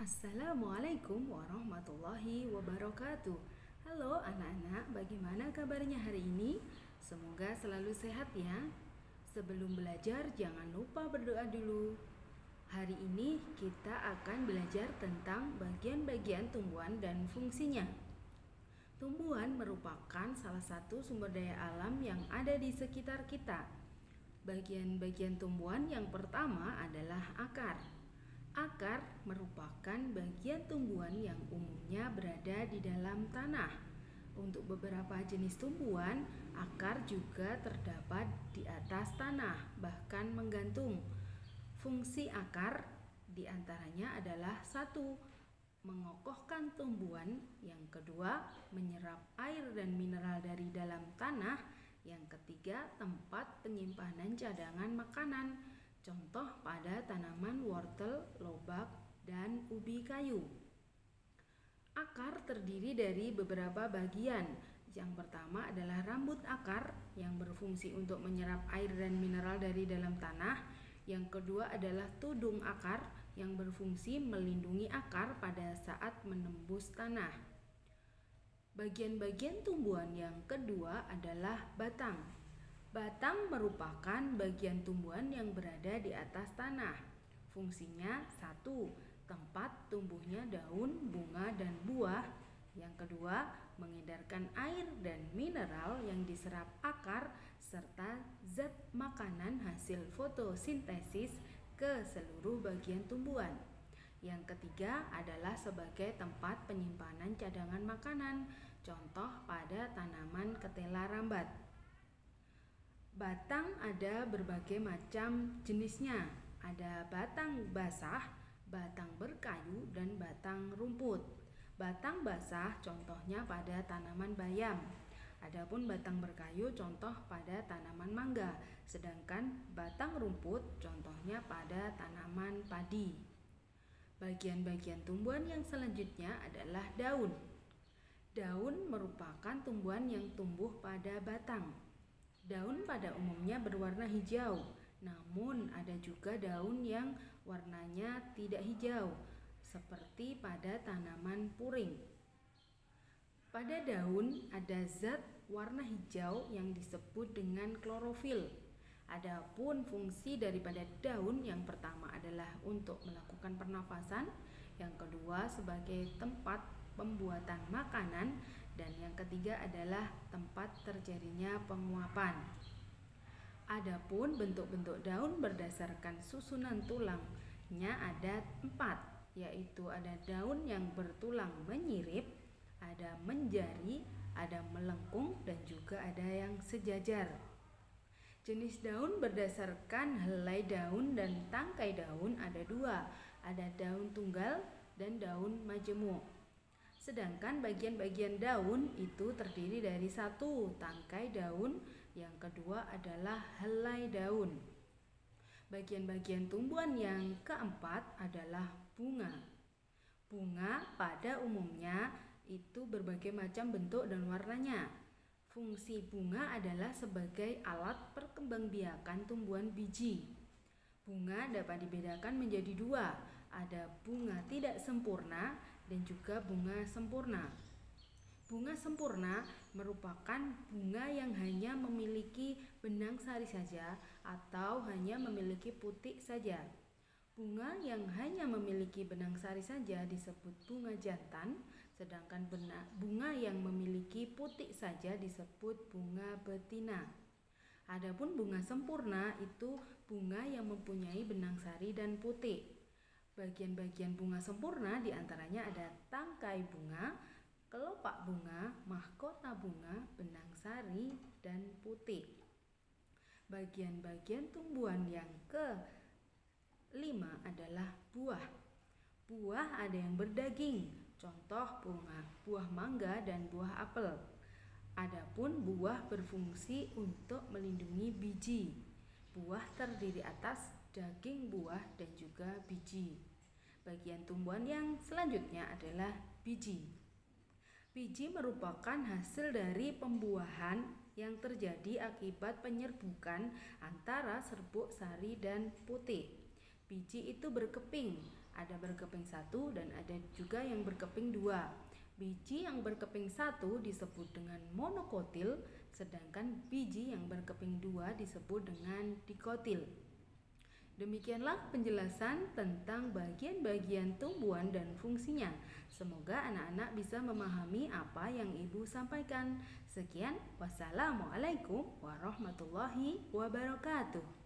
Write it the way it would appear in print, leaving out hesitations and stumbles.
Assalamualaikum warahmatullahi wabarakatuh. Halo anak-anak, bagaimana kabarnya hari ini? Semoga selalu sehat ya. Sebelum belajar, jangan lupa berdoa dulu. Hari ini kita akan belajar tentang bagian-bagian tumbuhan dan fungsinya. Tumbuhan merupakan salah satu sumber daya alam yang ada di sekitar kita. Bagian-bagian tumbuhan yang pertama adalah akar. Akar merupakan bagian tumbuhan yang umumnya berada di dalam tanah. Untuk beberapa jenis tumbuhan, akar juga terdapat di atas tanah, bahkan menggantung. Fungsi akar diantaranya adalah satu, mengokohkan tumbuhan, yang kedua, menyerap air dan mineral dari dalam tanah, yang ketiga, tempat penyimpanan cadangan makanan. Contoh pada tanaman wortel, lobak, dan ubi kayu. Akar terdiri dari beberapa bagian. Yang pertama adalah rambut akar yang berfungsi untuk menyerap air dan mineral dari dalam tanah. Yang kedua adalah tudung akar yang berfungsi melindungi akar pada saat menembus tanah. Bagian-bagian tumbuhan yang kedua adalah batang. Batang merupakan bagian tumbuhan yang berada di atas tanah. Fungsinya satu, tempat tumbuhnya daun, bunga, dan buah. Yang kedua, mengedarkan air dan mineral yang diserap akar serta zat makanan hasil fotosintesis ke seluruh bagian tumbuhan. Yang ketiga adalah sebagai tempat penyimpanan cadangan makanan. Contoh pada tanaman ketela rambat. Batang ada berbagai macam jenisnya. Ada batang basah, batang berkayu, dan batang rumput. Batang basah contohnya pada tanaman bayam. Adapun batang berkayu contoh pada tanaman mangga. Sedangkan batang rumput contohnya pada tanaman padi. Bagian-bagian tumbuhan yang selanjutnya adalah daun. Daun merupakan tumbuhan yang tumbuh pada batang. Daun pada umumnya berwarna hijau, namun ada juga daun yang warnanya tidak hijau, seperti pada tanaman puring. Pada daun ada zat warna hijau yang disebut dengan klorofil. Adapun fungsi daripada daun yang pertama adalah untuk melakukan pernafasan, yang kedua sebagai tempat pembuatan makanan, dan yang ketiga adalah tempat terjadinya penguapan. Adapun bentuk-bentuk daun berdasarkan susunan tulangnya ada 4, yaitu ada daun yang bertulang menyirip, ada menjari, ada melengkung, dan juga ada yang sejajar. Jenis daun berdasarkan helai daun dan tangkai daun ada 2, ada daun tunggal dan daun majemuk. Sedangkan bagian-bagian daun itu terdiri dari 1, tangkai daun, yang kedua adalah helai daun. Bagian-bagian tumbuhan yang keempat adalah bunga. Bunga pada umumnya itu berbagai macam bentuk dan warnanya. Fungsi bunga adalah sebagai alat perkembangbiakan tumbuhan biji. Bunga dapat dibedakan menjadi 2, ada bunga tidak sempurna dan juga bunga sempurna. Bunga sempurna merupakan bunga yang hanya memiliki benang sari saja atau hanya memiliki putik saja. Bunga yang hanya memiliki benang sari saja disebut bunga jantan, sedangkan bunga yang memiliki putik saja disebut bunga betina. Adapun bunga sempurna itu bunga yang mempunyai benang sari dan putik. Bagian-bagian bunga sempurna diantaranya ada tangkai bunga, kelopak bunga, mahkota bunga, benang sari, dan putik. Bagian-bagian tumbuhan yang kelima adalah buah. Buah ada yang berdaging, contoh buah mangga dan buah apel. Adapun buah berfungsi untuk melindungi biji. Buah terdiri atas daging buah dan juga biji. Bagian tumbuhan yang selanjutnya adalah biji. Biji merupakan hasil dari pembuahan yang terjadi akibat penyerbukan antara serbuk sari dan putik. Biji itu berkeping, ada berkeping 1 dan ada juga yang berkeping 2. Biji yang berkeping 1 disebut dengan monokotil, sedangkan biji yang berkeping 2 disebut dengan dikotil. Demikianlah penjelasan tentang bagian-bagian tumbuhan dan fungsinya. Semoga anak-anak bisa memahami apa yang Ibu sampaikan. Sekian, wassalamualaikum warahmatullahi wabarakatuh.